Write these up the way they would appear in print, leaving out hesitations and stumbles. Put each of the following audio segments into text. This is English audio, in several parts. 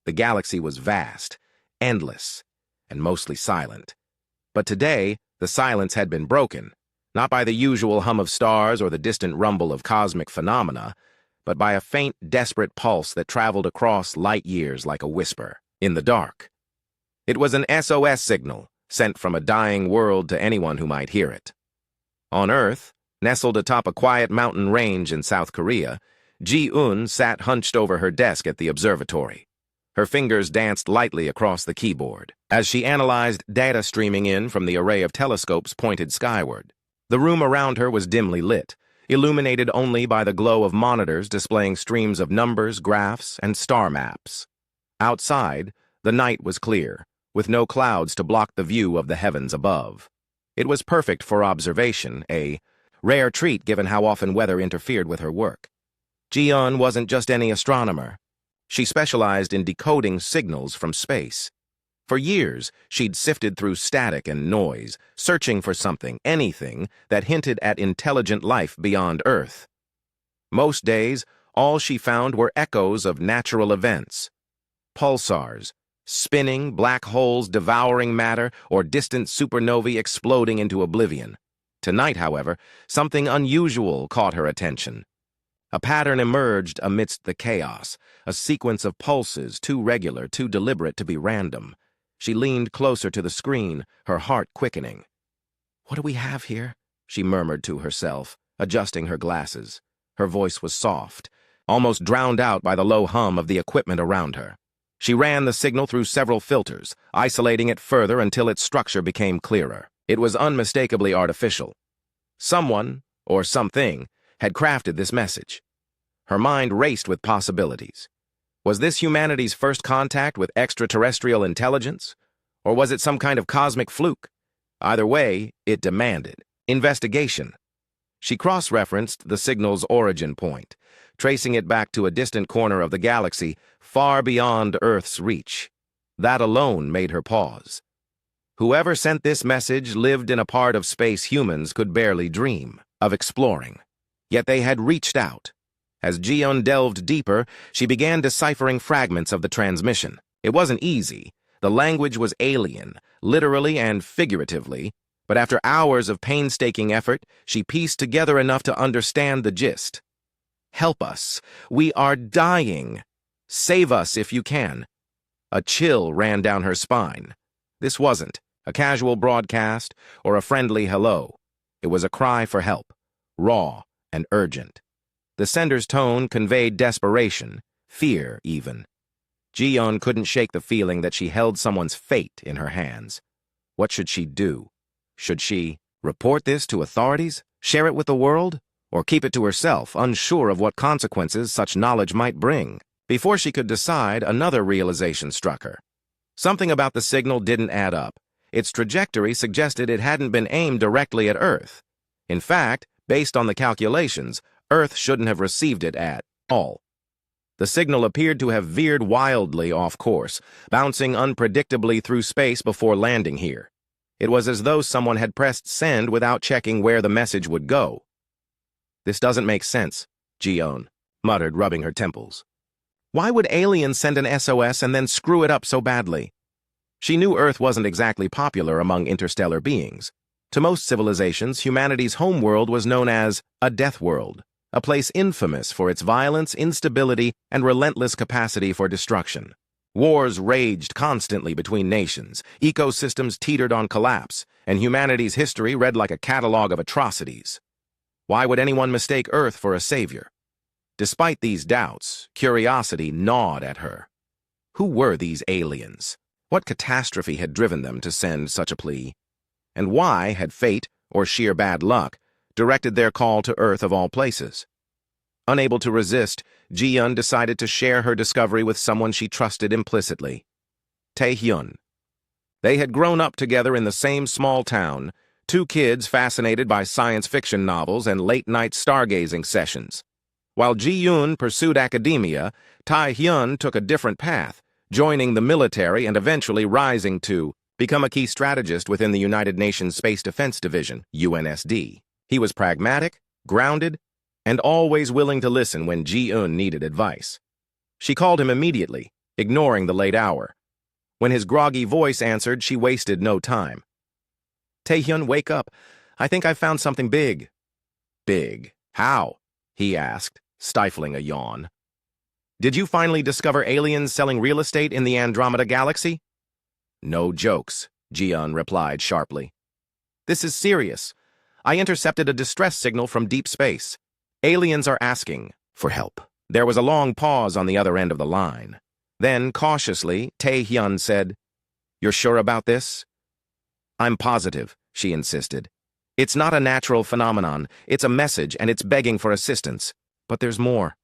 The galaxy was vast, endless, and mostly silent. But today, the silence had been broken, not by the usual hum of stars or the distant rumble of cosmic phenomena, but by a faint, desperate pulse that traveled across light years like a whisper, in the dark. It was an SOS signal, sent from a dying world to anyone who might hear it. On Earth, nestled atop a quiet mountain range in South Korea, Ji-eun sat hunched over her desk at the observatory. Her fingers danced lightly across the keyboard as she analyzed data streaming in from the array of telescopes pointed skyward. The room around her was dimly lit, illuminated only by the glow of monitors displaying streams of numbers, graphs, and star maps. Outside, the night was clear, with no clouds to block the view of the heavens above. It was perfect for observation, a rare treat given how often weather interfered with her work. Ji-eun wasn't just any astronomer. She specialized in decoding signals from space. For years, she'd sifted through static and noise, searching for something, anything, that hinted at intelligent life beyond Earth. Most days, all she found were echoes of natural events. Pulsars, spinning black holes devouring matter, or distant supernovae exploding into oblivion. Tonight, however, something unusual caught her attention. A pattern emerged amidst the chaos, a sequence of pulses too regular, too deliberate to be random. She leaned closer to the screen, her heart quickening. "What do we have here?" she murmured to herself, adjusting her glasses. Her voice was soft, almost drowned out by the low hum of the equipment around her. She ran the signal through several filters, isolating it further until its structure became clearer. It was unmistakably artificial. Someone, or something, had crafted this message. Her mind raced with possibilities. Was this humanity's first contact with extraterrestrial intelligence? Or was it some kind of cosmic fluke? Either way, it demanded investigation. She cross-referenced the signal's origin point, tracing it back to a distant corner of the galaxy, far beyond Earth's reach. That alone made her pause. Whoever sent this message lived in a part of space humans could barely dream of exploring. Yet they had reached out. As Ji-eun delved deeper, she began deciphering fragments of the transmission. It wasn't easy. The language was alien, literally and figuratively, but after hours of painstaking effort, she pieced together enough to understand the gist. "Help us. We are dying. Save us if you can." A chill ran down her spine. This wasn't a casual broadcast or a friendly hello. It was a cry for help, raw and urgent. The sender's tone conveyed desperation, fear even. Ji-eun couldn't shake the feeling that she held someone's fate in her hands. What should she do? Should she report this to authorities, share it with the world, or keep it to herself, unsure of what consequences such knowledge might bring? Before she could decide, another realization struck her. Something about the signal didn't add up. Its trajectory suggested it hadn't been aimed directly at Earth. In fact, based on the calculations, Earth shouldn't have received it at all. The signal appeared to have veered wildly off course, bouncing unpredictably through space before landing here. It was as though someone had pressed send without checking where the message would go. "This doesn't make sense," Ji-eun muttered, rubbing her temples. Why would aliens send an SOS and then screw it up so badly? She knew Earth wasn't exactly popular among interstellar beings. To most civilizations, humanity's homeworld was known as a death world, a place infamous for its violence, instability, and relentless capacity for destruction. Wars raged constantly between nations, ecosystems teetered on collapse, and humanity's history read like a catalog of atrocities. Why would anyone mistake Earth for a savior? Despite these doubts, curiosity gnawed at her. Who were these aliens? What catastrophe had driven them to send such a plea? And why had fate, or sheer bad luck, directed their call to Earth of all places? Unable to resist, Ji-eun decided to share her discovery with someone she trusted implicitly. Tae-hyun. They had grown up together in the same small town, two kids fascinated by science fiction novels and late-night stargazing sessions. While Ji-eun pursued academia, Tae-hyun took a different path, joining the military and eventually rising to become a key strategist within the United Nations Space Defense Division, UNSD. He was pragmatic, grounded, and always willing to listen when Ji-eun needed advice. She called him immediately, ignoring the late hour. When his groggy voice answered, she wasted no time. "Taehyun, wake up. I think I've found something big." "Big? How?" he asked, stifling a yawn. "Did you finally discover aliens selling real estate in the Andromeda Galaxy?" "No jokes," Ji-eun replied sharply. "This is serious. I intercepted a distress signal from deep space. Aliens are asking for help." There was a long pause on the other end of the line. Then, cautiously, Taehyun said, "You're sure about this?" "I'm positive," she insisted. "It's not a natural phenomenon. It's a message, and it's begging for assistance. But there's more.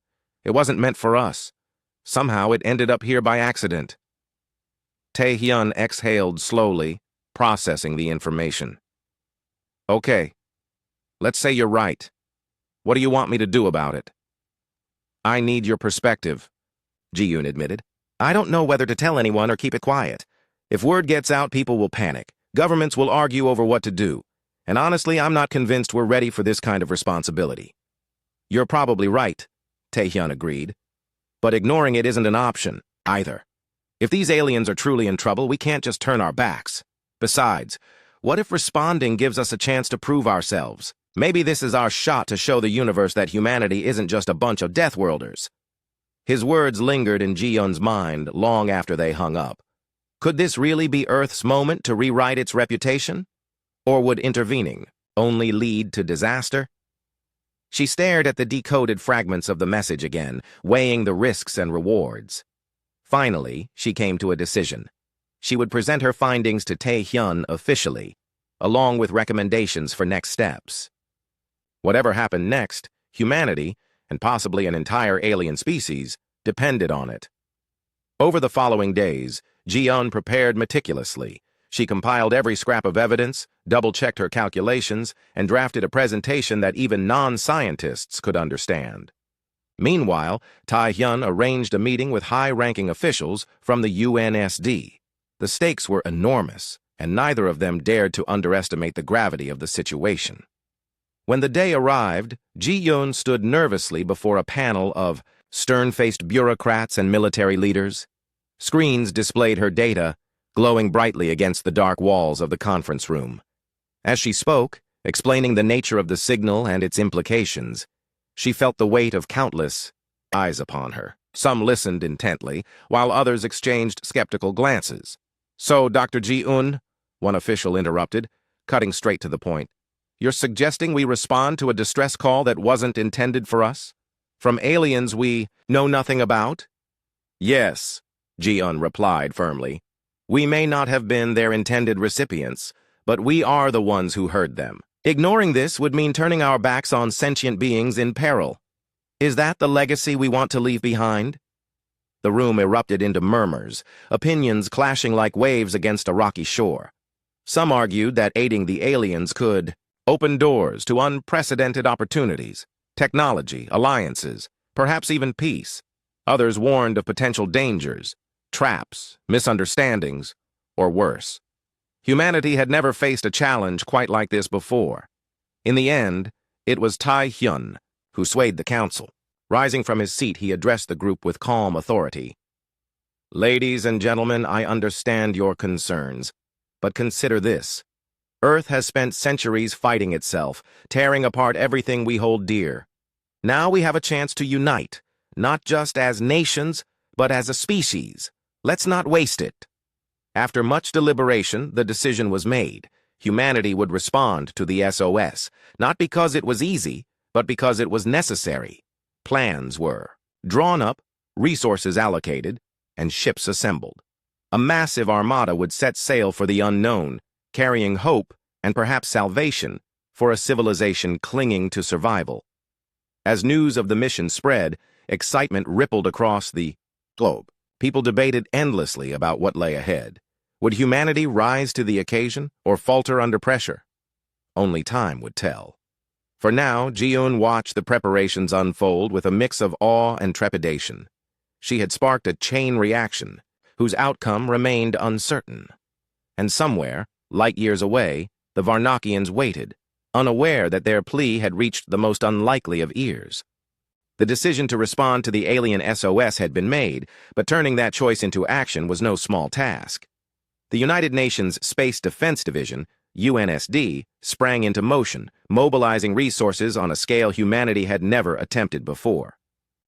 It wasn't meant for us. Somehow it ended up here by accident." Taehyun exhaled slowly, processing the information. "Okay. Let's say you're right. What do you want me to do about it?" "I need your perspective," Ji-eun admitted. "I don't know whether to tell anyone or keep it quiet. If word gets out, people will panic. Governments will argue over what to do. And honestly, I'm not convinced we're ready for this kind of responsibility." "You're probably right," Taehyun agreed. "But ignoring it isn't an option, either. If these aliens are truly in trouble, we can't just turn our backs. Besides, what if responding gives us a chance to prove ourselves? Maybe this is our shot to show the universe that humanity isn't just a bunch of Deathworlders." His words lingered in Ji-eun's mind long after they hung up. Could this really be Earth's moment to rewrite its reputation? Or would intervening only lead to disaster? She stared at the decoded fragments of the message again, weighing the risks and rewards. Finally, she came to a decision. She would present her findings to Taehyun officially, along with recommendations for next steps. Whatever happened next, humanity, and possibly an entire alien species, depended on it. Over the following days, Ji-eun prepared meticulously. She compiled every scrap of evidence, double-checked her calculations, and drafted a presentation that even non-scientists could understand. Meanwhile, Taehyun arranged a meeting with high-ranking officials from the UNSD. The stakes were enormous, and neither of them dared to underestimate the gravity of the situation. When the day arrived, Ji-eun stood nervously before a panel of stern-faced bureaucrats and military leaders. Screens displayed her data, glowing brightly against the dark walls of the conference room. As she spoke, explaining the nature of the signal and its implications, she felt the weight of countless eyes upon her. Some listened intently, while others exchanged skeptical glances. "So, Dr. Ji-eun," one official interrupted, cutting straight to the point, "you're suggesting we respond to a distress call that wasn't intended for us? From aliens we know nothing about?" "Yes," Ji-eun replied firmly. "We may not have been their intended recipients, but we are the ones who heard them. Ignoring this would mean turning our backs on sentient beings in peril. Is that the legacy we want to leave behind?" The room erupted into murmurs, opinions clashing like waves against a rocky shore. Some argued that aiding the aliens could open doors to unprecedented opportunities, technology, alliances, perhaps even peace. Others warned of potential dangers, traps, misunderstandings, or worse. Humanity had never faced a challenge quite like this before. In the end, it was Taehyun who swayed the council. Rising from his seat, he addressed the group with calm authority. "Ladies and gentlemen, I understand your concerns, but consider this. Earth has spent centuries fighting itself, tearing apart everything we hold dear. Now we have a chance to unite, not just as nations, but as a species. Let's not waste it." After much deliberation, the decision was made. Humanity would respond to the SOS, not because it was easy, but because it was necessary. Plans were drawn up, resources allocated, and ships assembled. A massive armada would set sail for the unknown, carrying hope and perhaps salvation for a civilization clinging to survival. As news of the mission spread, excitement rippled across the globe. People debated endlessly about what lay ahead. Would humanity rise to the occasion or falter under pressure? Only time would tell. For now, Ji-eun watched the preparations unfold with a mix of awe and trepidation. She had sparked a chain reaction, whose outcome remained uncertain. And somewhere, light years away, the Varnakians waited, unaware that their plea had reached the most unlikely of ears. The decision to respond to the alien SOS had been made, but turning that choice into action was no small task. The United Nations Space Defense Division, UNSD, sprang into motion, mobilizing resources on a scale humanity had never attempted before.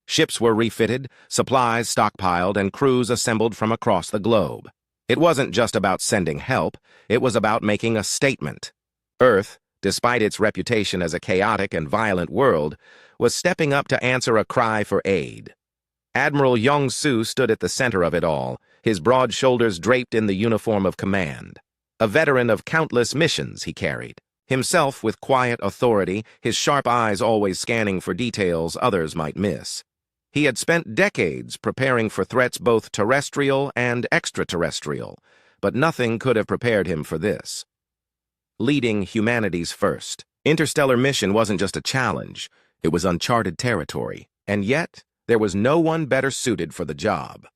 Ships were refitted, supplies stockpiled, and crews assembled from across the globe. It wasn't just about sending help, it was about making a statement. Earth, despite its reputation as a chaotic and violent world, was stepping up to answer a cry for aid. Admiral Yong-Soo stood at the center of it all, his broad shoulders draped in the uniform of command. A veteran of countless missions he carried, himself with quiet authority, his sharp eyes always scanning for details others might miss. He had spent decades preparing for threats both terrestrial and extraterrestrial, but nothing could have prepared him for this. Leading humanity's first interstellar mission wasn't just a challenge, it was uncharted territory, and yet there was no one better suited for the job.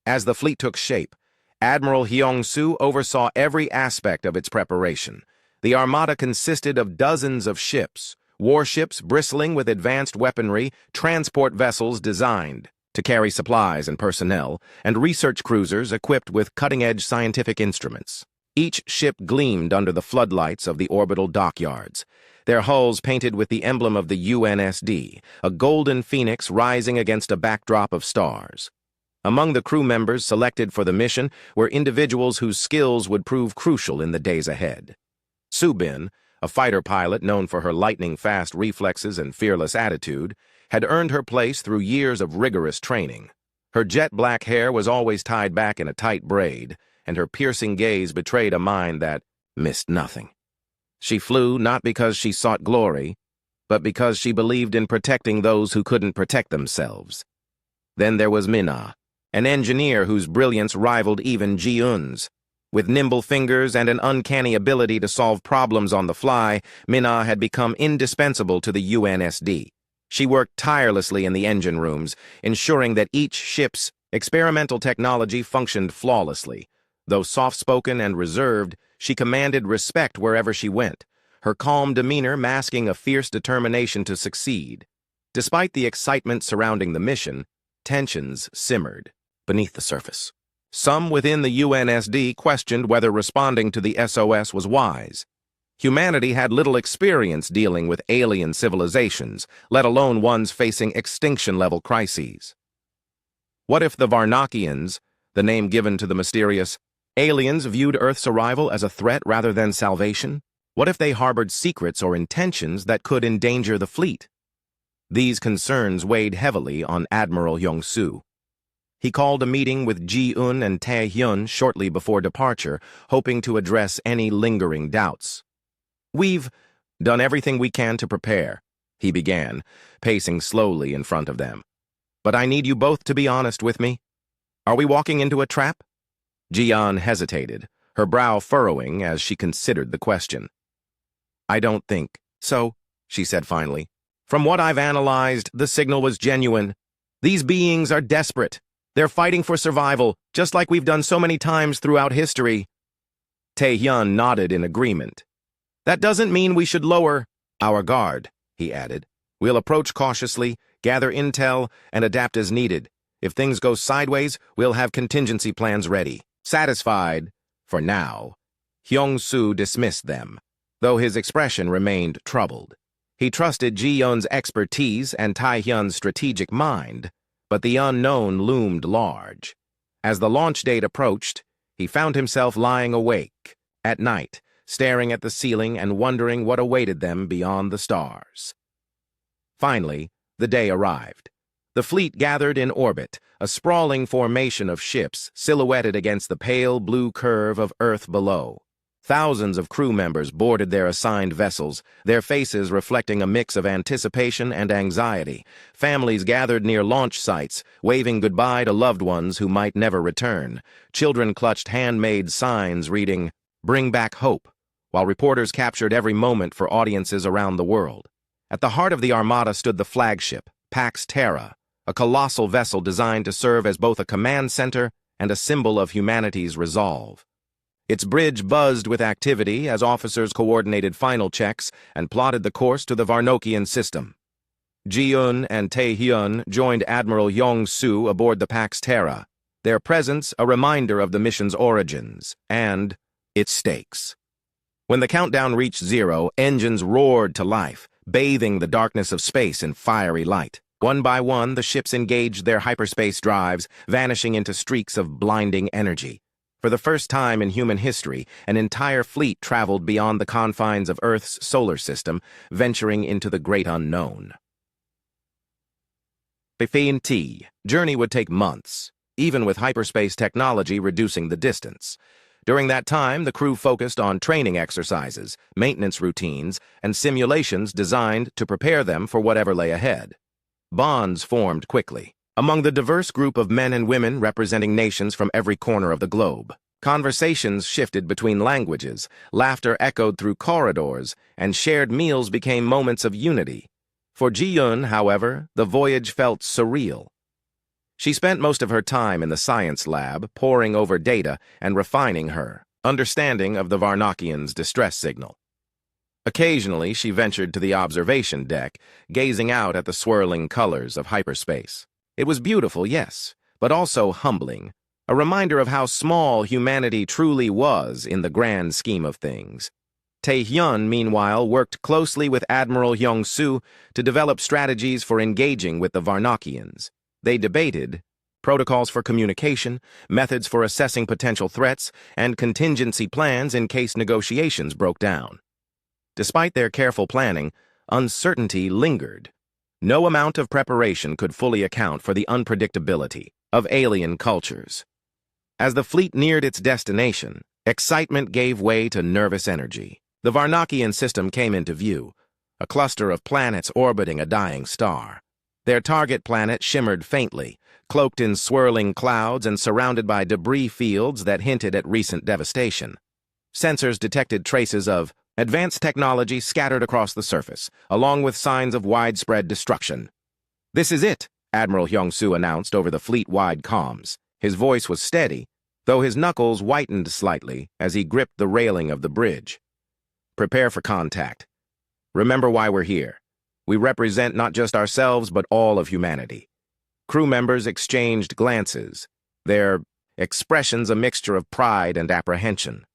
As the fleet took shape, Admiral Hyong-soo oversaw every aspect of its preparation. The Armada consisted of dozens of ships, warships bristling with advanced weaponry, transport vessels designed to carry supplies and personnel, and research cruisers equipped with cutting-edge scientific instruments. Each ship gleamed under the floodlights of the orbital dockyards, their hulls painted with the emblem of the UNSD, a golden phoenix rising against a backdrop of stars. Among the crew members selected for the mission were individuals whose skills would prove crucial in the days ahead. Subin, a fighter pilot known for her lightning-fast reflexes and fearless attitude, had earned her place through years of rigorous training. Her jet-black hair was always tied back in a tight braid, and her piercing gaze betrayed a mind that missed nothing. She flew not because she sought glory, but because she believed in protecting those who couldn't protect themselves. Then there was Minna, an engineer whose brilliance rivaled even Ji-eun's. With nimble fingers and an uncanny ability to solve problems on the fly, Minna had become indispensable to the UNSD. She worked tirelessly in the engine rooms, ensuring that each ship's experimental technology functioned flawlessly. Though soft-spoken and reserved, she commanded respect wherever she went, her calm demeanor masking a fierce determination to succeed. Despite the excitement surrounding the mission, tensions simmered beneath the surface. Some within the UNSD questioned whether responding to the SOS was wise. Humanity had little experience dealing with alien civilizations, let alone ones facing extinction-level crises. What if the Varnakians, the name given to the mysterious aliens, viewed Earth's arrival as a threat rather than salvation? What if they harbored secrets or intentions that could endanger the fleet? These concerns weighed heavily on Admiral Yong-soo. He called a meeting with Ji-eun and Tae-hyun shortly before departure, hoping to address any lingering doubts. "We've done everything we can to prepare," he began, pacing slowly in front of them. "But I need you both to be honest with me. Are we walking into a trap?" Ji-yeon hesitated, her brow furrowing as she considered the question. "I don't think so," she said finally. "From what I've analyzed, the signal was genuine. These beings are desperate. They're fighting for survival, just like we've done so many times throughout history." Tae-hyun nodded in agreement. "That doesn't mean we should lower our guard," he added. "We'll approach cautiously, gather intel, and adapt as needed. If things go sideways, we'll have contingency plans ready." Satisfied, for now, Hyong-soo dismissed them, though his expression remained troubled. He trusted Ji-yeon's expertise and Tae-hyun's strategic mind, but the unknown loomed large. As the launch date approached, he found himself lying awake at night, staring at the ceiling and wondering what awaited them beyond the stars. Finally, the day arrived. The fleet gathered in orbit, a sprawling formation of ships silhouetted against the pale blue curve of Earth below. Thousands of crew members boarded their assigned vessels, their faces reflecting a mix of anticipation and anxiety. Families gathered near launch sites, waving goodbye to loved ones who might never return. Children clutched handmade signs reading, "Bring back hope," while reporters captured every moment for audiences around the world. At the heart of the Armada stood the flagship, Pax Terra, a colossal vessel designed to serve as both a command center and a symbol of humanity's resolve. Its bridge buzzed with activity as officers coordinated final checks and plotted the course to the Varnokian system. Ji-eun and Tae-hyun joined Admiral Yong-soo aboard the Pax Terra, their presence a reminder of the mission's origins and its stakes. When the countdown reached 0, engines roared to life, bathing the darkness of space in fiery light. One by one, the ships engaged their hyperspace drives, vanishing into streaks of blinding energy. For the first time in human history, an entire fleet traveled beyond the confines of Earth's solar system, venturing into the great unknown. The journey would take months, even with hyperspace technology reducing the distance. During that time, the crew focused on training exercises, maintenance routines, and simulations designed to prepare them for whatever lay ahead. Bonds formed quickly among the diverse group of men and women representing nations from every corner of the globe. Conversations shifted between languages, laughter echoed through corridors, and shared meals became moments of unity. For Ji-eun, however, the voyage felt surreal. She spent most of her time in the science lab, poring over data and refining her understanding of the Varnakians' distress signal. Occasionally, she ventured to the observation deck, gazing out at the swirling colors of hyperspace. It was beautiful, yes, but also humbling, a reminder of how small humanity truly was in the grand scheme of things. Tae-hyun, meanwhile, worked closely with Admiral Yong-soo to develop strategies for engaging with the Varnakians. They debated protocols for communication, methods for assessing potential threats, and contingency plans in case negotiations broke down. Despite their careful planning, uncertainty lingered. No amount of preparation could fully account for the unpredictability of alien cultures. As the fleet neared its destination, excitement gave way to nervous energy. The Varnakian system came into view, a cluster of planets orbiting a dying star. Their target planet shimmered faintly, cloaked in swirling clouds and surrounded by debris fields that hinted at recent devastation. Sensors detected traces of advanced technology scattered across the surface, along with signs of widespread destruction. "This is it," Admiral Hyung-soo announced over the fleet-wide comms. His voice was steady, though his knuckles whitened slightly as he gripped the railing of the bridge. "Prepare for contact. Remember why we're here. We represent not just ourselves, but all of humanity." Crew members exchanged glances, their expressions a mixture of pride and apprehension.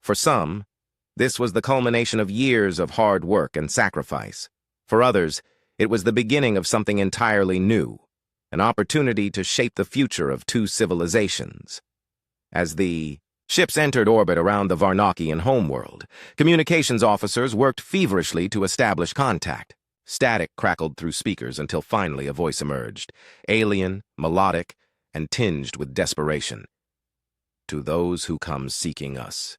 For some, this was the culmination of years of hard work and sacrifice. For others, it was the beginning of something entirely new, an opportunity to shape the future of two civilizations. As the ships entered orbit around the Varnakian homeworld, communications officers worked feverishly to establish contact. Static crackled through speakers until finally a voice emerged, alien, melodic, and tinged with desperation. "To those who come seeking us,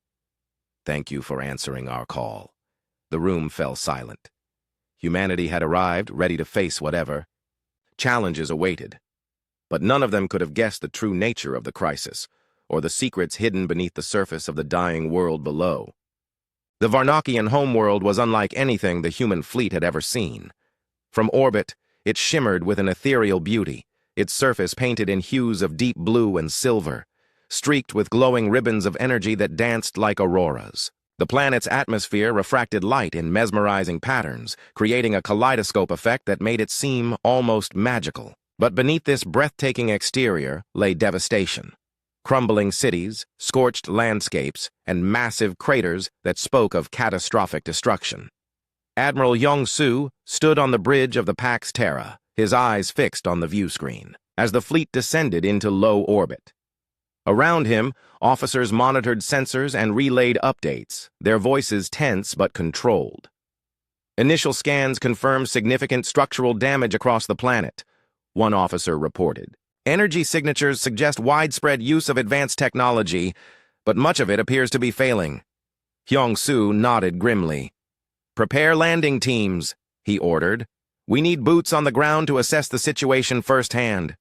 thank you for answering our call." The room fell silent. Humanity had arrived, ready to face whatever. Challenges awaited. But none of them could have guessed the true nature of the crisis, or the secrets hidden beneath the surface of the dying world below. The Varnakian homeworld was unlike anything the human fleet had ever seen. From orbit, it shimmered with an ethereal beauty, its surface painted in hues of deep blue and silver, streaked with glowing ribbons of energy that danced like auroras. The planet's atmosphere refracted light in mesmerizing patterns, creating a kaleidoscope effect that made it seem almost magical. But beneath this breathtaking exterior lay devastation. Crumbling cities, scorched landscapes, and massive craters that spoke of catastrophic destruction. Admiral Yong-soo stood on the bridge of the Pax Terra, his eyes fixed on the view screen, as the fleet descended into low orbit. Around him, officers monitored sensors and relayed updates, their voices tense but controlled. Initial scans confirmed significant structural damage across the planet, one officer reported. Energy signatures suggest widespread use of advanced technology, but much of it appears to be failing. Hyung-soo nodded grimly. "Prepare landing teams," he ordered. "We need boots on the ground to assess the situation firsthand."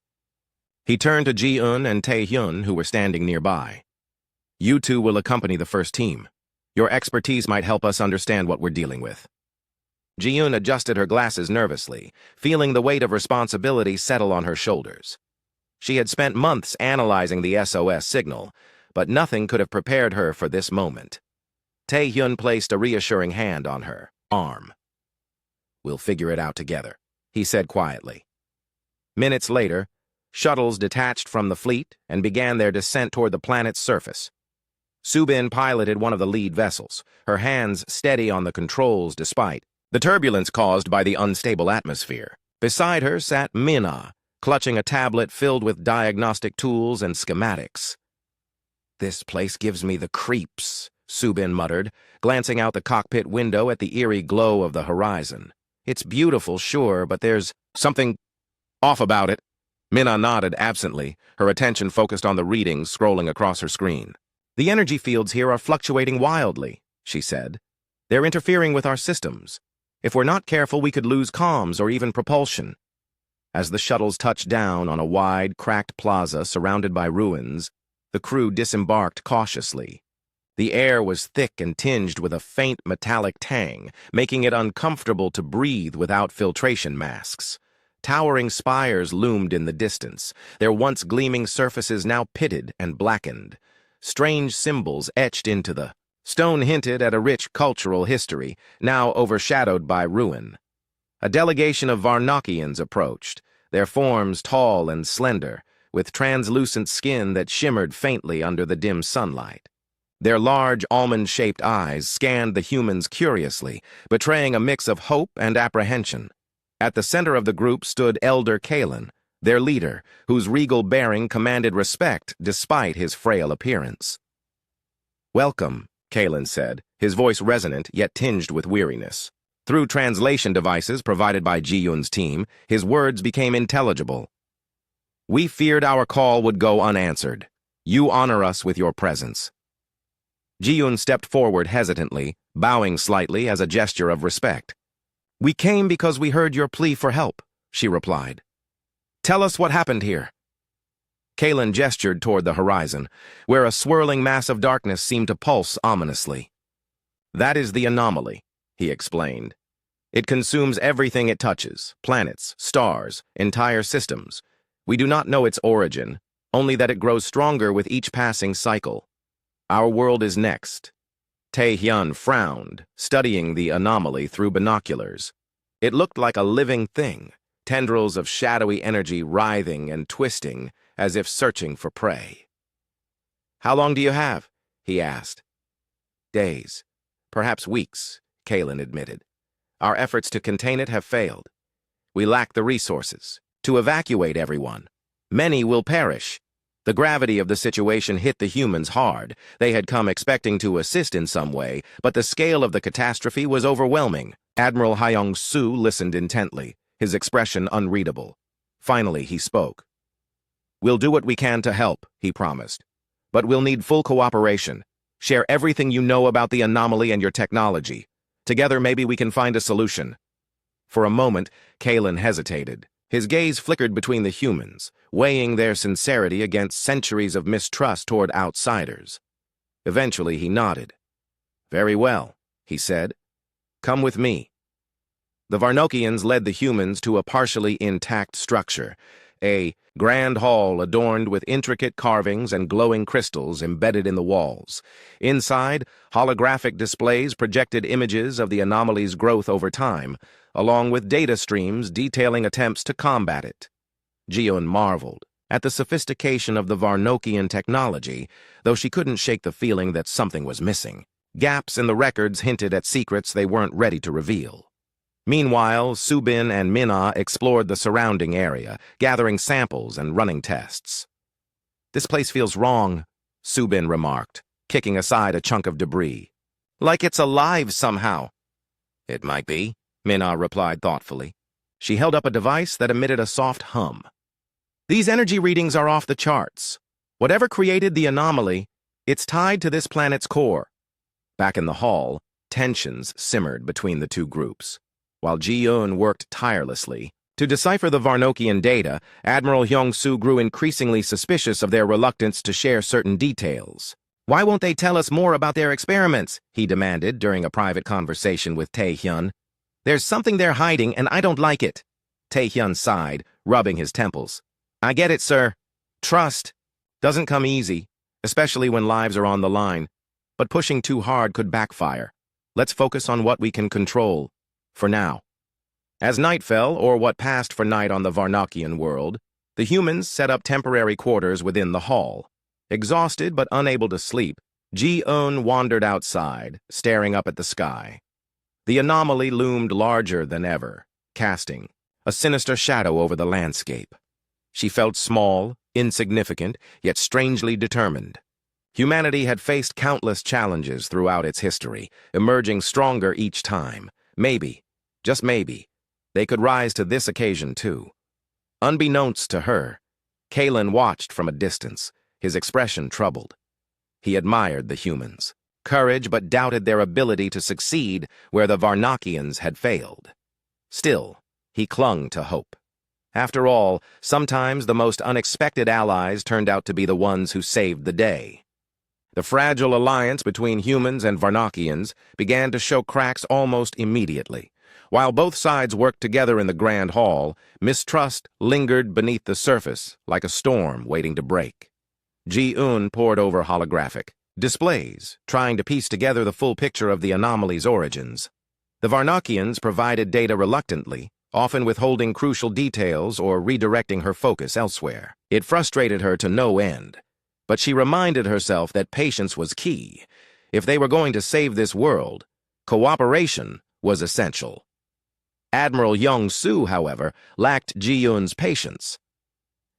He turned to Ji-eun and Tae-hyun, who were standing nearby. "You two will accompany the first team. Your expertise might help us understand what we're dealing with." Ji-eun adjusted her glasses nervously, feeling the weight of responsibility settle on her shoulders. She had spent months analyzing the SOS signal, but nothing could have prepared her for this moment. Tae-hyun placed a reassuring hand on her arm. "We'll figure it out together," he said quietly. Minutes later, shuttles detached from the fleet and began their descent toward the planet's surface. Subin piloted one of the lead vessels, her hands steady on the controls despite the turbulence caused by the unstable atmosphere. Beside her sat Mina, clutching a tablet filled with diagnostic tools and schematics. "This place gives me the creeps," Subin muttered, glancing out the cockpit window at the eerie glow of the horizon. "It's beautiful, sure, but there's something off about it." Mina nodded absently, her attention focused on the readings scrolling across her screen. "The energy fields here are fluctuating wildly," she said. "They're interfering with our systems. If we're not careful, we could lose comms or even propulsion." As the shuttles touched down on a wide, cracked plaza surrounded by ruins, the crew disembarked cautiously. The air was thick and tinged with a faint metallic tang, making it uncomfortable to breathe without filtration masks. Towering spires loomed in the distance, their once gleaming surfaces now pitted and blackened. Strange symbols etched into the stone hinted at a rich cultural history, now overshadowed by ruin. A delegation of Varnokians approached, their forms tall and slender, with translucent skin that shimmered faintly under the dim sunlight. Their large, almond-shaped eyes scanned the humans curiously, betraying a mix of hope and apprehension. At the center of the group stood Elder Kalen, their leader, whose regal bearing commanded respect despite his frail appearance. "Welcome," Kalen said, his voice resonant yet tinged with weariness. Through translation devices provided by Ji-Yun's team, his words became intelligible. "We feared our call would go unanswered. You honor us with your presence." Ji-Yun stepped forward hesitantly, bowing slightly as a gesture of respect. "We came because we heard your plea for help," she replied. "Tell us what happened here." Kalen gestured toward the horizon, where a swirling mass of darkness seemed to pulse ominously. "That is the anomaly," he explained. "It consumes everything it touches, planets, stars, entire systems. We do not know its origin, only that it grows stronger with each passing cycle. Our world is next." Tae-hyun frowned, studying the anomaly through binoculars. It looked like a living thing, tendrils of shadowy energy writhing and twisting as if searching for prey. "How long do you have?" he asked. "Days, perhaps weeks," Kalen admitted. "Our efforts to contain it have failed. We lack the resources to evacuate everyone. Many will perish." The gravity of the situation hit the humans hard. They had come expecting to assist in some way, but the scale of the catastrophe was overwhelming. Admiral Hyung-soo listened intently, his expression unreadable. Finally, he spoke. "We'll do what we can to help," he promised. "But we'll need full cooperation. Share everything you know about the anomaly and your technology. Together, maybe we can find a solution." For a moment, Kalen hesitated. His gaze flickered between the humans, weighing their sincerity against centuries of mistrust toward outsiders. Eventually, he nodded. "Very well," he said. "Come with me." The Varnokians led the humans to a partially intact structure, a grand hall adorned with intricate carvings and glowing crystals embedded in the walls. Inside, holographic displays projected images of the anomaly's growth over time, along with data streams detailing attempts to combat it. Ji-Yun marveled at the sophistication of the Varnokian technology, though she couldn't shake the feeling that something was missing. Gaps in the records hinted at secrets they weren't ready to reveal. Meanwhile, Subin and Mina explored the surrounding area, gathering samples and running tests. "This place feels wrong," Subin remarked, kicking aside a chunk of debris. "Like it's alive somehow." "It might be," Mina replied thoughtfully. She held up a device that emitted a soft hum. "These energy readings are off the charts. Whatever created the anomaly, it's tied to this planet's core." Back in the hall, tensions simmered between the two groups. While Ji-Yun worked tirelessly to decipher the Varnokian data, Admiral Hyung-soo grew increasingly suspicious of their reluctance to share certain details. "Why won't they tell us more about their experiments?" he demanded during a private conversation with Tae-hyun. "There's something they're hiding, and I don't like it." Tae-hyun sighed, rubbing his temples. "I get it, sir. Trust doesn't come easy, especially when lives are on the line. But pushing too hard could backfire. Let's focus on what we can control. For now." As night fell, or what passed for night on the Varnakian world, the humans set up temporary quarters within the hall. Exhausted but unable to sleep, Ji-un wandered outside, staring up at the sky. The anomaly loomed larger than ever, casting a sinister shadow over the landscape. She felt small, insignificant, yet strangely determined. Humanity had faced countless challenges throughout its history, emerging stronger each time. Maybe, just maybe, they could rise to this occasion too. Unbeknownst to her, Kalen watched from a distance, his expression troubled. He admired the humans' courage but doubted their ability to succeed where the Varnakians had failed. Still, he clung to hope. After all, sometimes the most unexpected allies turned out to be the ones who saved the day. The fragile alliance between humans and Varnakians began to show cracks almost immediately. While both sides worked together in the Grand Hall, mistrust lingered beneath the surface like a storm waiting to break. Ji-un pored over holographic displays, trying to piece together the full picture of the anomaly's origins. The Varnakians provided data reluctantly, often withholding crucial details or redirecting her focus elsewhere. It frustrated her to no end, but she reminded herself that patience was key. If they were going to save this world, cooperation was essential. Admiral Young-Soo, however, lacked Ji-un's patience.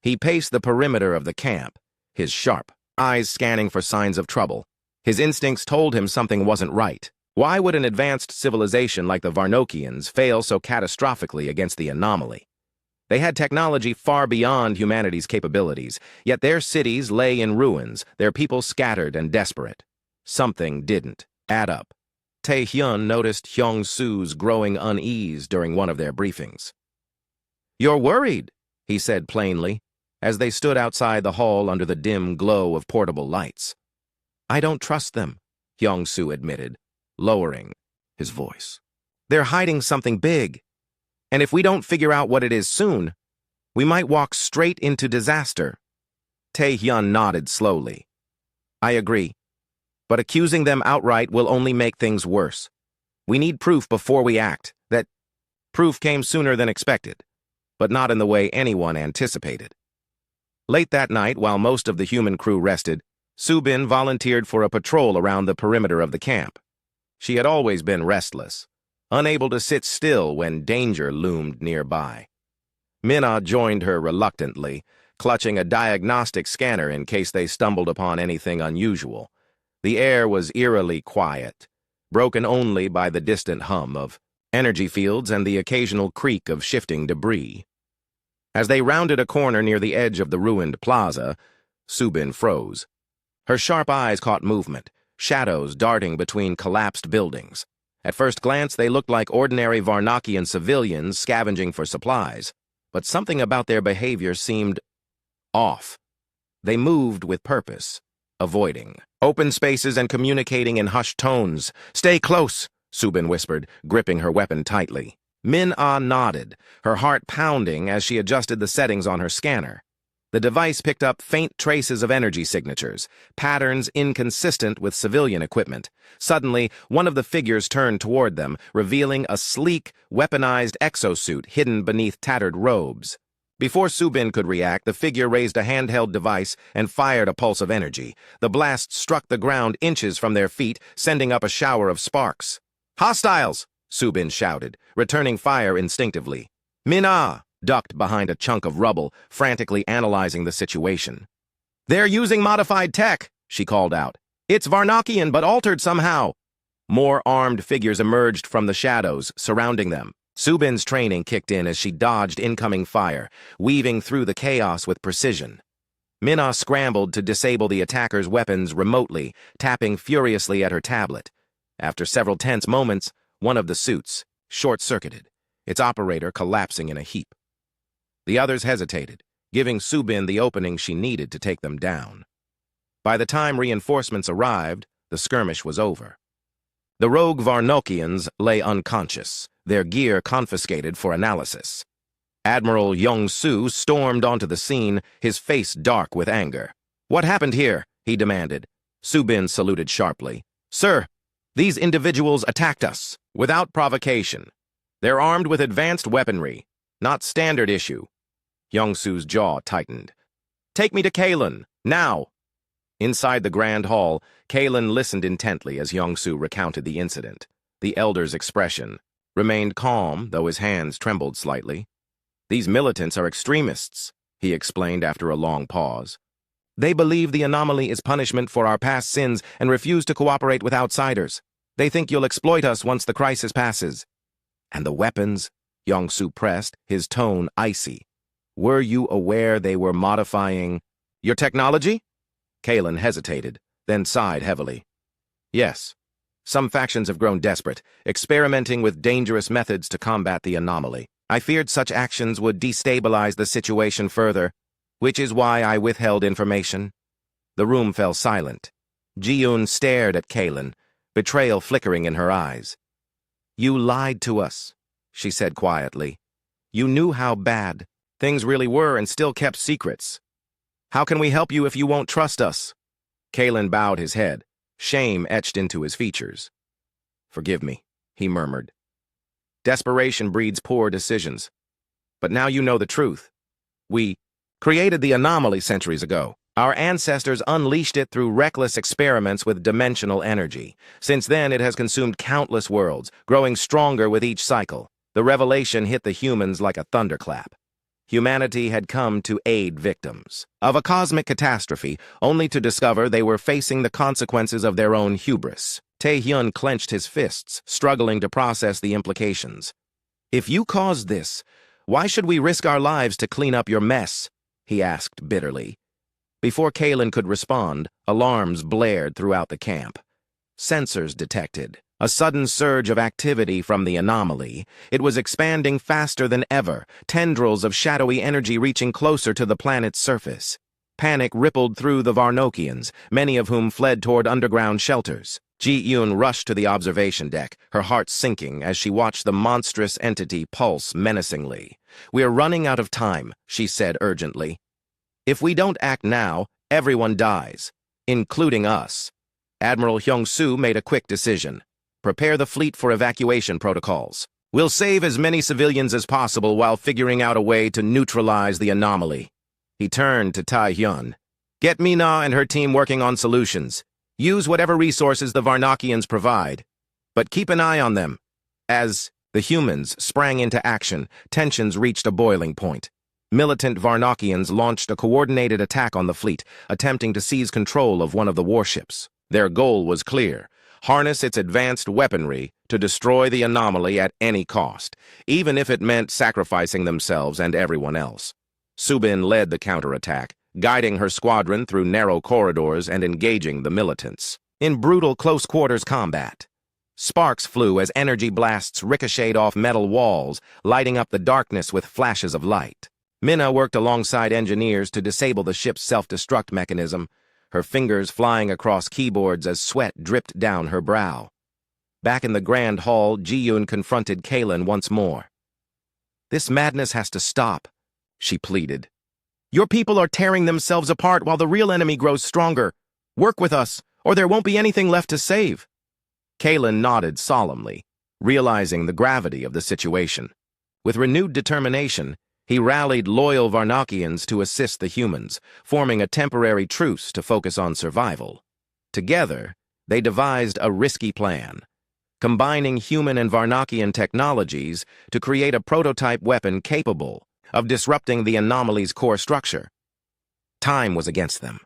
He paced the perimeter of the camp, his sharp eyes scanning for signs of trouble. His instincts told him something wasn't right. Why would an advanced civilization like the Varnokians fail so catastrophically against the anomaly? They had technology far beyond humanity's capabilities, yet their cities lay in ruins, their people scattered and desperate. Something didn't add up. Tae-hyun noticed Hyung-soo's growing unease during one of their briefings. "You're worried," he said plainly, as they stood outside the hall under the dim glow of portable lights. "I don't trust them," Hyung-soo admitted, lowering his voice. "They're hiding something big, and if we don't figure out what it is soon, we might walk straight into disaster." Tae-hyun nodded slowly. "I agree, but accusing them outright will only make things worse. We need proof before we act." That proof came sooner than expected, but not in the way anyone anticipated. Late that night, while most of the human crew rested, Subin volunteered for a patrol around the perimeter of the camp. She had always been restless, unable to sit still when danger loomed nearby. Minna joined her reluctantly, clutching a diagnostic scanner in case they stumbled upon anything unusual. The air was eerily quiet, broken only by the distant hum of energy fields and the occasional creak of shifting debris. As they rounded a corner near the edge of the ruined plaza, Subin froze. Her sharp eyes caught movement, shadows darting between collapsed buildings. At first glance, they looked like ordinary Varnakian civilians scavenging for supplies, but something about their behavior seemed off. They moved with purpose, avoiding open spaces and communicating in hushed tones. "Stay close," Subin whispered, gripping her weapon tightly. Min-ah nodded, her heart pounding as she adjusted the settings on her scanner. The device picked up faint traces of energy signatures, patterns inconsistent with civilian equipment. Suddenly, one of the figures turned toward them, revealing a sleek, weaponized exosuit hidden beneath tattered robes. Before Subin could react, the figure raised a handheld device and fired a pulse of energy. The blast struck the ground inches from their feet, sending up a shower of sparks. "Hostiles!" Subin shouted, returning fire instinctively. Min-ah ducked behind a chunk of rubble, frantically analyzing the situation. "They're using modified tech," she called out. "It's Varnakian, but altered somehow." More armed figures emerged from the shadows, surrounding them. Subin's training kicked in as she dodged incoming fire, weaving through the chaos with precision. Min-ah scrambled to disable the attackers' weapons remotely, tapping furiously at her tablet. After several tense moments, one of the suits short-circuited, its operator collapsing in a heap. The others hesitated, giving Subin the opening she needed to take them down. By the time reinforcements arrived, the skirmish was over. The rogue Varnokians lay unconscious, their gear confiscated for analysis. Admiral Young-soo stormed onto the scene, his face dark with anger. "What happened here?" he demanded. Subin saluted sharply. "Sir, these individuals attacked us, without provocation. They're armed with advanced weaponry, not standard issue. Young-Soo's jaw tightened. Take me to Kalen, now! Inside the grand hall, Kalen listened intently as Young-Soo recounted the incident. The elder's expression remained calm, though his hands trembled slightly. These militants are extremists, he explained after a long pause. They believe the anomaly is punishment for our past sins and refuse to cooperate with outsiders. They think you'll exploit us once the crisis passes. And the weapons? Young-Soo pressed, his tone icy. Were you aware they were modifying your technology? Kalen hesitated, then sighed heavily. Yes. Some factions have grown desperate, experimenting with dangerous methods to combat the anomaly. I feared such actions would destabilize the situation further, which is why I withheld information. The room fell silent. Ji-yoon stared at Kalen, betrayal flickering in her eyes. You lied to us, she said quietly. You knew how bad things really were and still kept secrets. How can we help you if you won't trust us? Kalen bowed his head, shame etched into his features. Forgive me, he murmured. Desperation breeds poor decisions. But now you know the truth. We created the anomaly centuries ago. Our ancestors unleashed it through reckless experiments with dimensional energy. Since then, it has consumed countless worlds, growing stronger with each cycle. The revelation hit the humans like a thunderclap. Humanity had come to aid victims of a cosmic catastrophe, only to discover they were facing the consequences of their own hubris. Tae-hyun clenched his fists, struggling to process the implications. If you caused this, why should we risk our lives to clean up your mess? He asked bitterly. Before Kalen could respond, alarms blared throughout the camp. Sensors detected a sudden surge of activity from the anomaly. It was expanding faster than ever, tendrils of shadowy energy reaching closer to the planet's surface. Panic rippled through the Varnokians, many of whom fled toward underground shelters. Ji-yoon rushed to the observation deck, her heart sinking as she watched the monstrous entity pulse menacingly. We're running out of time, she said urgently. If we don't act now, everyone dies, including us. Admiral Hyung-Soo made a quick decision. Prepare the fleet for evacuation protocols. We'll save as many civilians as possible while figuring out a way to neutralize the anomaly. He turned to Tae-hyun. Get Mina and her team working on solutions. Use whatever resources the Varnokians provide. But keep an eye on them. As the humans sprang into action, tensions reached a boiling point. Militant Varnokians launched a coordinated attack on the fleet, attempting to seize control of one of the warships. Their goal was clear: harness its advanced weaponry to destroy the anomaly at any cost, even if it meant sacrificing themselves and everyone else. Subin led the counterattack, guiding her squadron through narrow corridors and engaging the militants in brutal close-quarters combat. Sparks flew as energy blasts ricocheted off metal walls, lighting up the darkness with flashes of light. Mina worked alongside engineers to disable the ship's self-destruct mechanism, her fingers flying across keyboards as sweat dripped down her brow. Back in the grand hall, Ji-yoon confronted Kalen once more. This madness has to stop, she pleaded. Your people are tearing themselves apart while the real enemy grows stronger. Work with us, or there won't be anything left to save. Kalen nodded solemnly, realizing the gravity of the situation. With renewed determination, he rallied loyal Varnokians to assist the humans, forming a temporary truce to focus on survival. Together, they devised a risky plan, combining human and Varnokian technologies to create a prototype weapon capable of disrupting the anomaly's core structure. Time was against them.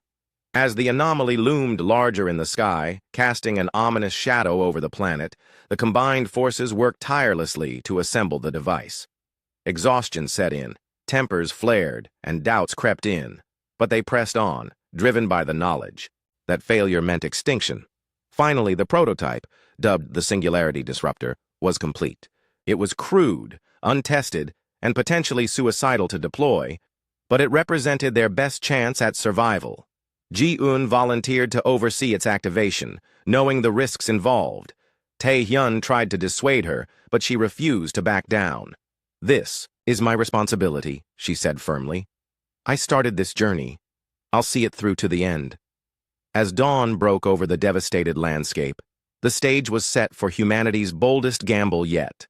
As the anomaly loomed larger in the sky, casting an ominous shadow over the planet, the combined forces worked tirelessly to assemble the device. Exhaustion set in, tempers flared, and doubts crept in, but they pressed on, driven by the knowledge that failure meant extinction. Finally, the prototype, dubbed the Singularity Disruptor, was complete. It was crude, untested, and potentially suicidal to deploy, but it represented their best chance at survival. Ji-eun volunteered to oversee its activation, knowing the risks involved. Tae-hyun tried to dissuade her, but she refused to back down. This is my responsibility, she said firmly. I started this journey. I'll see it through to the end. As dawn broke over the devastated landscape, the stage was set for humanity's boldest gamble yet.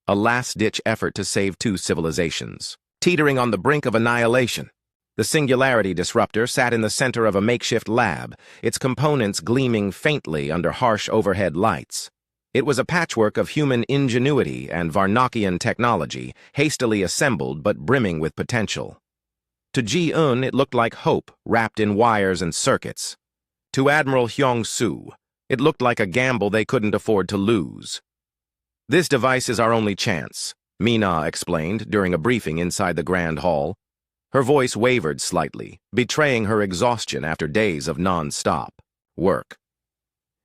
a last-ditch effort to save two civilizations, teetering on the brink of annihilation. The Singularity Disruptor sat in the center of a makeshift lab, its components gleaming faintly under harsh overhead lights. It was a patchwork of human ingenuity and Varnakian technology, hastily assembled but brimming with potential. To Ji-un, it looked like hope wrapped in wires and circuits. To Admiral Hyung-soo, it looked like a gamble they couldn't afford to lose. "This device is our only chance," Mina explained during a briefing inside the Grand Hall. Her voice wavered slightly, betraying her exhaustion after days of non-stop work.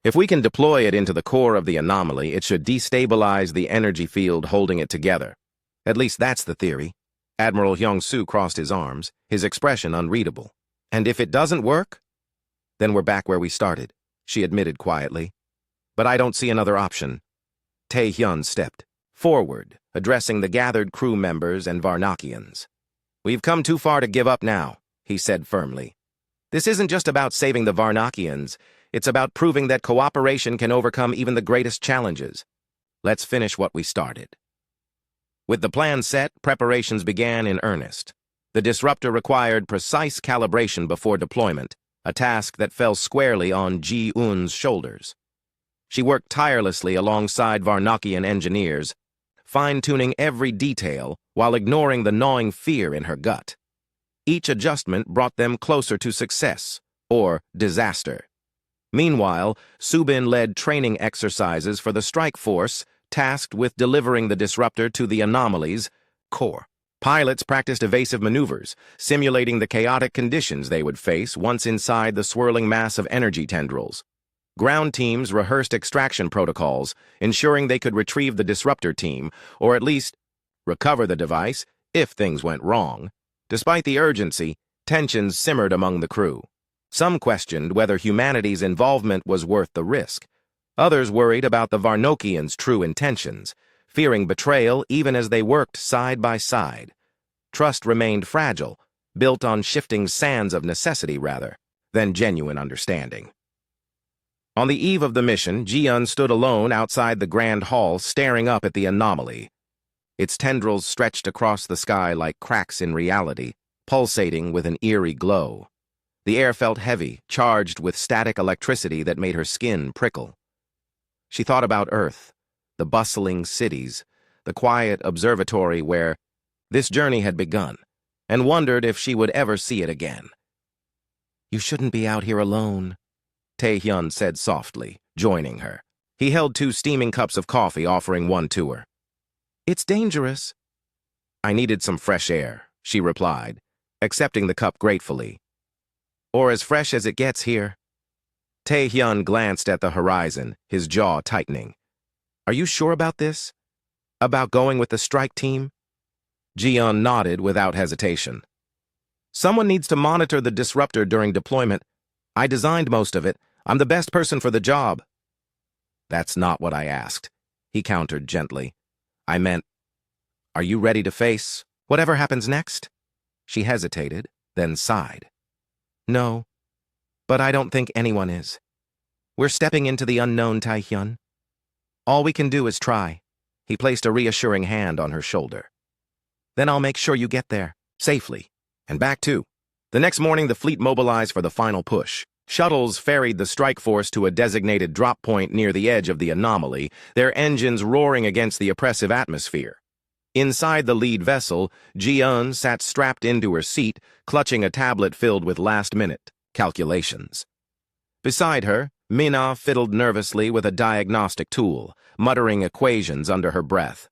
"If we can deploy it into the core of the anomaly, it should destabilize the energy field holding it together. At least that's the theory." Admiral Hyung-soo crossed his arms, his expression unreadable. "And if it doesn't work? Then we're back where we started," she admitted quietly. "But I don't see another option." Tae-hyun stepped forward, addressing the gathered crew members and Varnakians. "We've come too far to give up now," he said firmly. "This isn't just about saving the Varnakians. It's about proving that cooperation can overcome even the greatest challenges. Let's finish what we started." With the plan set, preparations began in earnest. The disruptor required precise calibration before deployment, a task that fell squarely on Ji-un's shoulders. She worked tirelessly alongside Varnakian engineers, fine-tuning every detail while ignoring the gnawing fear in her gut. Each adjustment brought them closer to success, or disaster. Meanwhile, Subin led training exercises for the strike force tasked with delivering the disruptor to the anomaly's core. Pilots practiced evasive maneuvers, simulating the chaotic conditions they would face once inside the swirling mass of energy tendrils. Ground teams rehearsed extraction protocols, ensuring they could retrieve the disruptor team, or at least recover the device if things went wrong. Despite the urgency, tensions simmered among the crew. Some questioned whether humanity's involvement was worth the risk. Others worried about the Varnokians' true intentions, fearing betrayal even as they worked side by side. Trust remained fragile, built on shifting sands of necessity rather than genuine understanding. On the eve of the mission, Ji-un stood alone outside the Grand Hall, staring up at the anomaly. Its tendrils stretched across the sky like cracks in reality, pulsating with an eerie glow. The air felt heavy, charged with static electricity that made her skin prickle. She thought about Earth, the bustling cities, the quiet observatory where this journey had begun, and wondered if she would ever see it again. "You shouldn't be out here alone," Tae-hyun said softly, joining her. He held 2 steaming cups of coffee, offering one to her. "It's dangerous." "I needed some fresh air," she replied, accepting the cup gratefully. "Or as fresh as it gets here." Tae-hyun glanced at the horizon, his jaw tightening. "Are you sure about this? About going with the strike team?" Ji-un nodded without hesitation. "Someone needs to monitor the disruptor during deployment. I designed most of it. I'm the best person for the job." "That's not what I asked," he countered gently. "I meant, are you ready to face whatever happens next?" She hesitated, then sighed. "No, but I don't think anyone is. We're stepping into the unknown, Tae-hyun. All we can do is try." He placed a reassuring hand on her shoulder. "Then I'll make sure you get there, safely, and back too." The next morning, the fleet mobilized for the final push. Shuttles ferried the strike force to a designated drop point near the edge of the anomaly, their engines roaring against the oppressive atmosphere. Inside the lead vessel, Ji-un sat strapped into her seat, clutching a tablet filled with last-minute calculations. Beside her, Mina fiddled nervously with a diagnostic tool, muttering equations under her breath.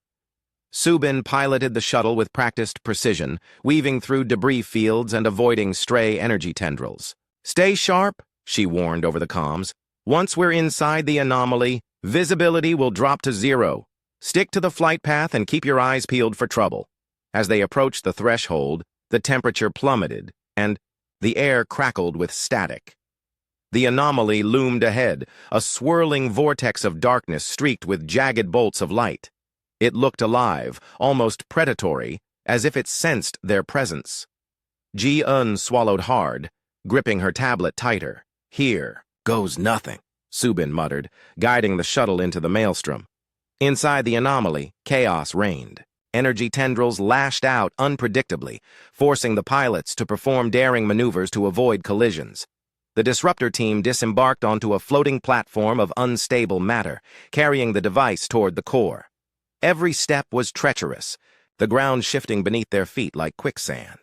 Subin piloted the shuttle with practiced precision, weaving through debris fields and avoiding stray energy tendrils. "Stay sharp," she warned over the comms. "Once we're inside the anomaly, visibility will drop to 0. Stick to the flight path and keep your eyes peeled for trouble." As they approached the threshold, the temperature plummeted, and the air crackled with static. The anomaly loomed ahead, a swirling vortex of darkness streaked with jagged bolts of light. It looked alive, almost predatory, as if it sensed their presence. Ji-un swallowed hard, gripping her tablet tighter. "Here goes nothing," Subin muttered, guiding the shuttle into the maelstrom. Inside the anomaly, chaos reigned. Energy tendrils lashed out unpredictably, forcing the pilots to perform daring maneuvers to avoid collisions. The disruptor team disembarked onto a floating platform of unstable matter, carrying the device toward the core. Every step was treacherous, the ground shifting beneath their feet like quicksand.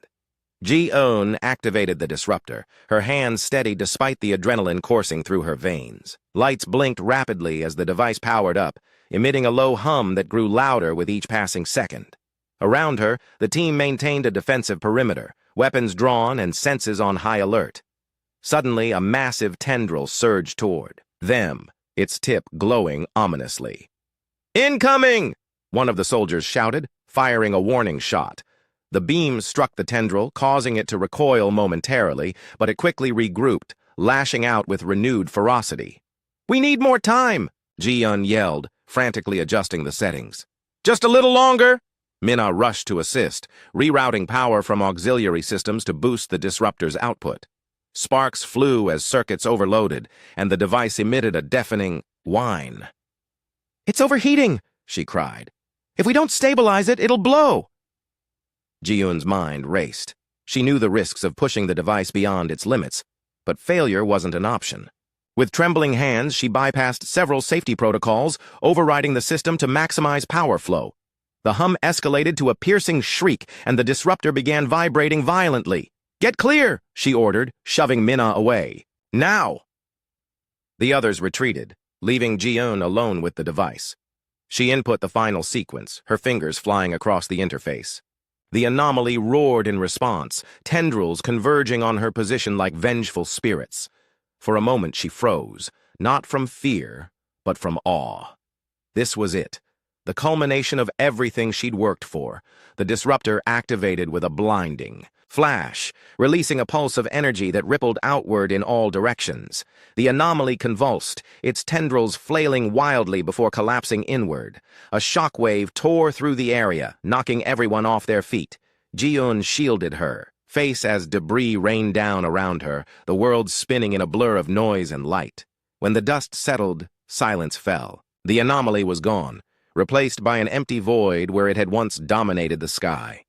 Ji-eun activated the disruptor, her hands steady despite the adrenaline coursing through her veins. Lights blinked rapidly as the device powered up, emitting a low hum that grew louder with each passing second. Around her, the team maintained a defensive perimeter, weapons drawn and senses on high alert. Suddenly, a massive tendril surged toward them, its tip glowing ominously. "Incoming!" one of the soldiers shouted, firing a warning shot. The beam struck the tendril, causing it to recoil momentarily, but it quickly regrouped, lashing out with renewed ferocity. "We need more time!" Ji-eun yelled, frantically adjusting the settings. "Just a little longer!" Minna rushed to assist, rerouting power from auxiliary systems to boost the disruptor's output. Sparks flew as circuits overloaded, and the device emitted a deafening whine. "It's overheating!" she cried. "If we don't stabilize it, it'll blow!" Ji-eun's mind raced. She knew the risks of pushing the device beyond its limits, but failure wasn't an option. With trembling hands, she bypassed several safety protocols, overriding the system to maximize power flow. The hum escalated to a piercing shriek, and the disruptor began vibrating violently. "Get clear!" she ordered, shoving Minna away. "Now!" The others retreated, leaving Ji-eun alone with the device. She input the final sequence, her fingers flying across the interface. The anomaly roared in response, tendrils converging on her position like vengeful spirits. For a moment she froze, not from fear, but from awe. This was it, the culmination of everything she'd worked for. The disruptor activated with a blinding flash, releasing a pulse of energy that rippled outward in all directions. The anomaly convulsed, its tendrils flailing wildly before collapsing inward. A shockwave tore through the area, knocking everyone off their feet. Ji-eun shielded her, face as debris rained down around her, the world spinning in a blur of noise and light. When the dust settled, silence fell. The anomaly was gone, replaced by an empty void where it had once dominated the sky.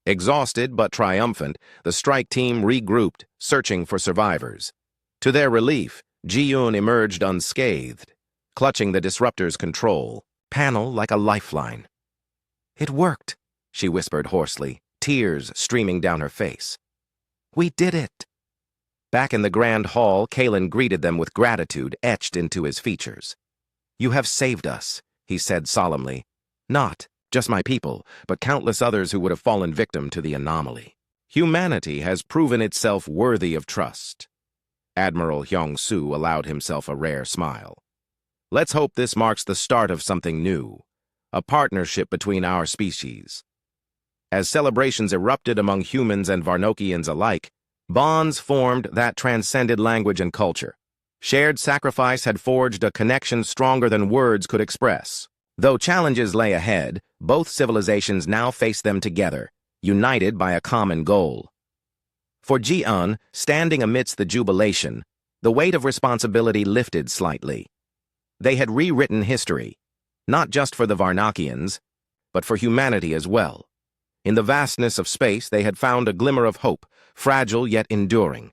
Exhausted but triumphant, the strike team regrouped, searching for survivors. To their relief, Ji-eun emerged unscathed, clutching the disruptor's control panel like a lifeline. "It worked," she whispered hoarsely, tears streaming down her face. "We did it." Back in the grand hall, Kalen greeted them with gratitude etched into his features. "You have saved us," he said solemnly. "Not just my people, but countless others who would have fallen victim to the anomaly. Humanity has proven itself worthy of trust." Admiral Hyung-soo allowed himself a rare smile. "Let's hope this marks the start of something new, a partnership between our species." As celebrations erupted among humans and Varnokians alike, bonds formed that transcended language and culture. Shared sacrifice had forged a connection stronger than words could express. Though challenges lay ahead, both civilizations now faced them together, united by a common goal. For Ji-eun, standing amidst the jubilation, the weight of responsibility lifted slightly. They had rewritten history, not just for the Varnakians, but for humanity as well. In the vastness of space, they had found a glimmer of hope, fragile yet enduring.